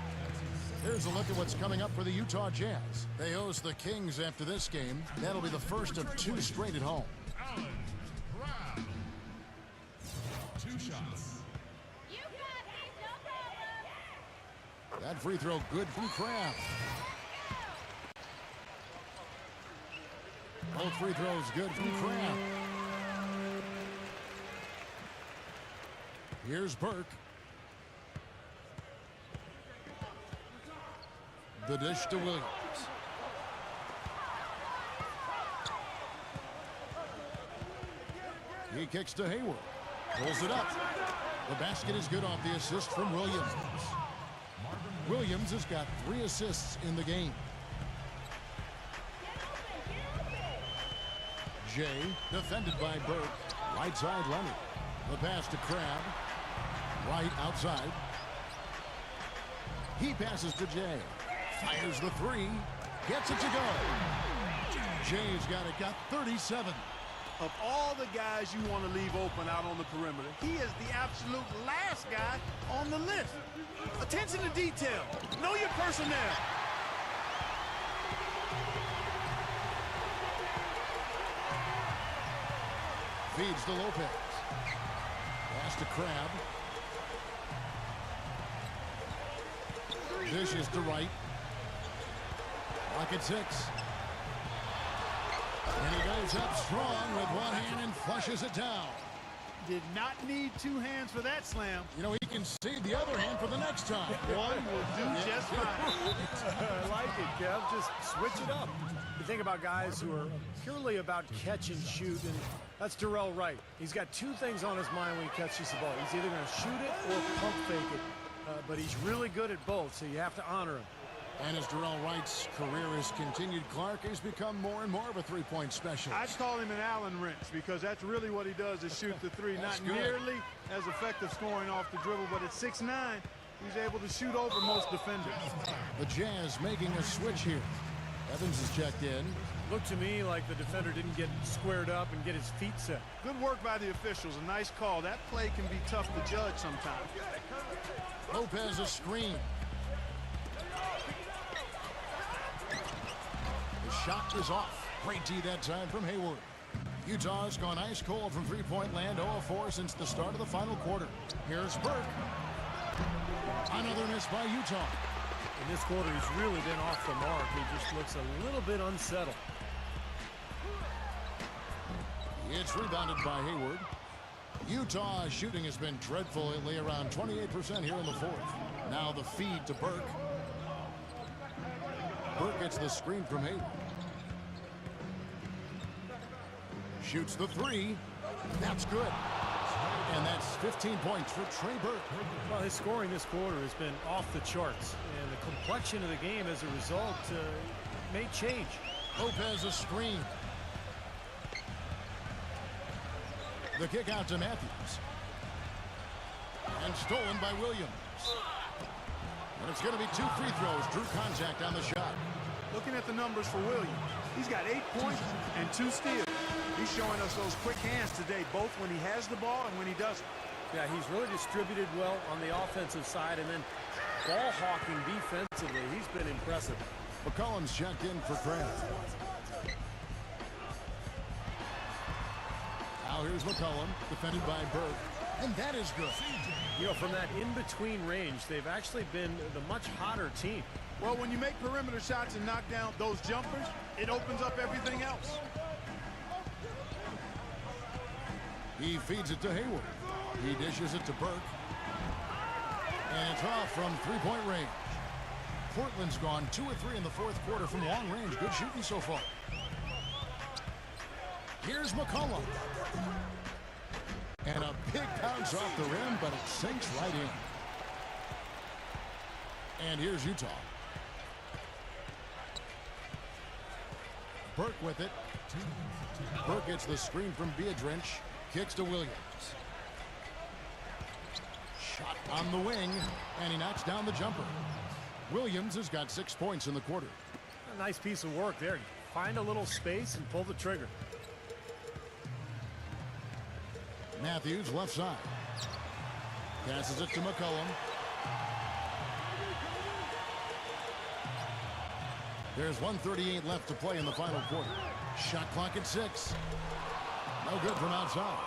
Here's a look at what's coming up for the Utah Jazz. They host the Kings after this game. That'll be the first of 2 straight at home. 2 shots. That free throw good from Crabb. Both free throws good from Crabb. Here's Burke. The dish to Williams. He kicks to Hayward. Pulls it up. The basket is good off the assist from Williams. Williams has got 3 assists in the game. Jay, defended by Burke. Right side, Leonard. The pass to Crabbe. Right outside. He passes to Jay. Fires the 3. Gets it to go. Jay's got it. Got 37. Of all the guys you want to leave open out on the perimeter, he is the absolute last guy on the list. Attention to detail. Know your personnel. Feeds to Lopez. Pass to Crabbe. Dishes to Wright. Lock at 6. And he goes up strong with one hand and flushes it down. Did not need 2 hands for that slam. You know, he can save the other hand for the next time. One will do just fine. I like it, Kev. Just switch it up. You think about guys who are purely about catch and shoot, and that's Darrell Wright. He's got 2 things on his mind when he catches the ball. He's either going to shoot it or pump fake it. But he's really good at both, so you have to honor him. And as Darrell Wright's career has continued, Clark has become more and more of a three-point specialist. I'd call him an Allen wrench because that's really what he does is shoot the 3. That's Not good. nearly as effective scoring off the dribble, but at 6'9", he's able to shoot over most defenders. The Jazz making a switch here. Evans is checked in. Looked to me like the defender didn't get squared up and get his feet set. Good work by the officials. A nice call. That play can be tough to judge sometimes. Lopez a screen. The shot is off. Great D that time from Hayward. Utah's gone ice cold from three-point land, 0-4 since the start of the final quarter. Here's Burke. Another miss by Utah. In this quarter, he's really been off the mark. He just looks a little bit unsettled. It's rebounded by Hayward. Utah's shooting has been dreadful lately, around 28% here in the 4th. Now the feed to Burke. Burke gets the screen from Hayward. Shoots the 3. That's good. And that's 15 points for Trey Burke. Well, his scoring this quarter has been off the charts. And the complexion of the game as a result may change. Lopez a screen. The kick out to Matthews. And stolen by Williams. And it's going to be 2 free throws. Drew contact on the shot. Looking at the numbers for Williams, he's got 8 points and 2 steals. He's showing us those quick hands today, both when he has the ball and when he doesn't. Yeah, he's really distributed well on the offensive side, and then ball hawking defensively. He's been impressive. McCollum's checked in for Crabbe. Now here's McCollum, defended by Burke. And that is good. You know, from that in-between range, they've actually been the much hotter team. Well, when you make perimeter shots and knock down those jumpers, it opens up everything else. He feeds it to Hayward. He dishes it to Burke. And it's off from three-point range. Portland's gone 2 of 3 in the 4th quarter from long range. Good shooting so far. Here's McCollum. And a big bounce off the rim, but it sinks right in. And here's Utah. Burke with it. Burke gets the screen from Biedrins. Kicks to Williams. Shot on the wing, and he knocks down the jumper. Williams has got 6 points in the quarter. A nice piece of work there. Find a little space and pull the trigger. Matthews left side. Passes it to McCollum. There's 1:38 left to play in the final quarter. Shot clock at 6. No good from outside.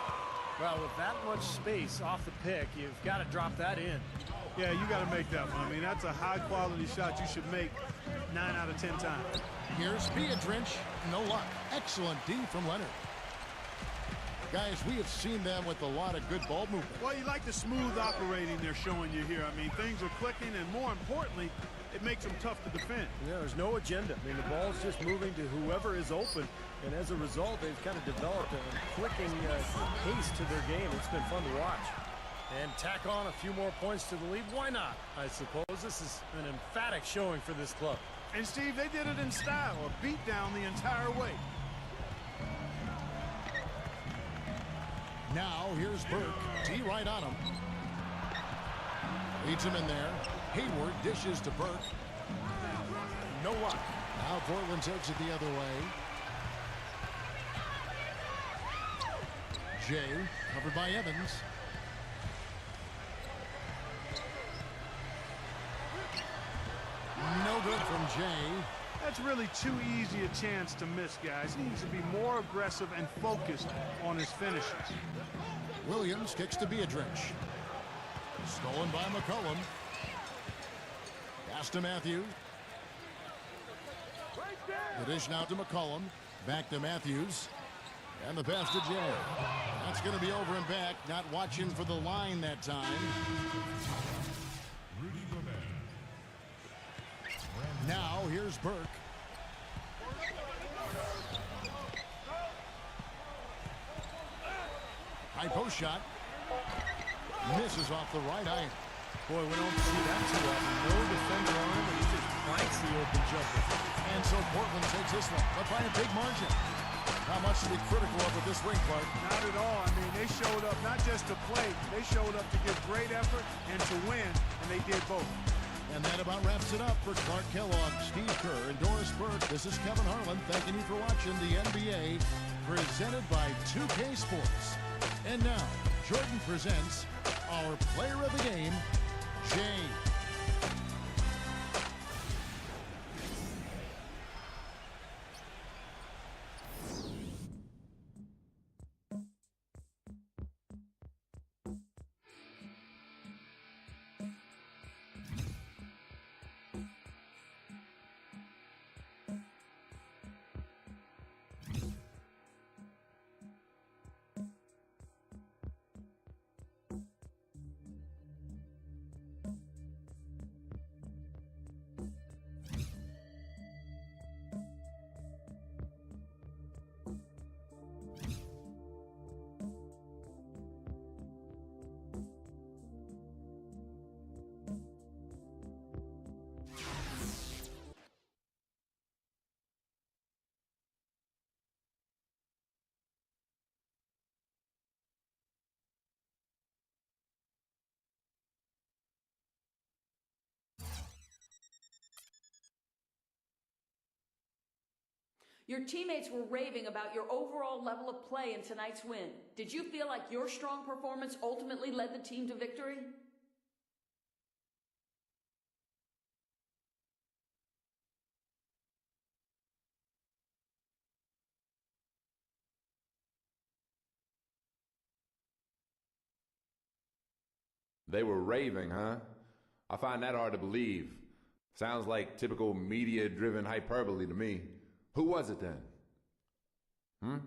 Well, with that much space off the pick, you've got to drop that in. Yeah, you got to make that one. I mean, that's a high-quality shot you should make 9 out of 10 times. Here's Biedrins. No luck. Excellent D from Leonard. Guys, we have seen them with a lot of good ball movement. Well, you like the smooth operating they're showing you here. I mean, things are clicking, and more importantly, it makes them tough to defend. Yeah, there's no agenda. I mean, the ball's just moving to whoever is open, and as a result, they've kind of developed a clicking pace to their game. It's been fun to watch. And tack on a few more points to the lead. Why not? I suppose this is an emphatic showing for this club. And Steve, they did it in style, a beat down the entire way. Now here's Burke. T right on him. Leads him in there. Hayward dishes to Burke. No what? Now Portland takes it the other way. Jay covered by Evans. No good from Jay. That's really too easy a chance to miss, guys. He needs to be more aggressive and focused on his finishes. Williams kicks to Beatrice. Stolen by McCollum. Pass to Matthews. The dish now to McCollum. Back to Matthews. And the pass to Jay. That's going to be over and back. Not watching for the line that time. Now here's Burke. High post shot. Misses off the right iron. Boy, we don't see that too often. No defender on him, and he just blanks the open jumper. And so Portland takes this one, but by a big margin. Not much to be critical of with this ring, Clark. Not at all. I mean, they showed up not just to play, they showed up to give great effort and to win, and they did both. And that about wraps it up for Clark Kellogg, Steve Kerr, and Doris Burke. This is Kevin Harlan thanking you for watching the NBA presented by 2K Sports. And now, Jordan presents our player of the game, Jay. Your teammates were raving about your overall level of play in tonight's win. Did you feel like your strong performance ultimately led the team to victory? They were raving, huh? I find that hard to believe. Sounds like typical media-driven hyperbole to me. Who was it then?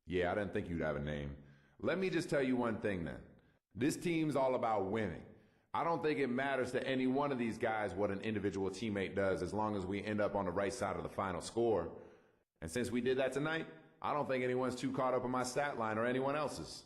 Yeah, I didn't think you'd have a name. Let me just tell you one thing then. This team's all about winning. I don't think it matters to any one of these guys what an individual teammate does as long as we end up on the right side of the final score. And since we did that tonight, I don't think anyone's too caught up on my stat line or anyone else's.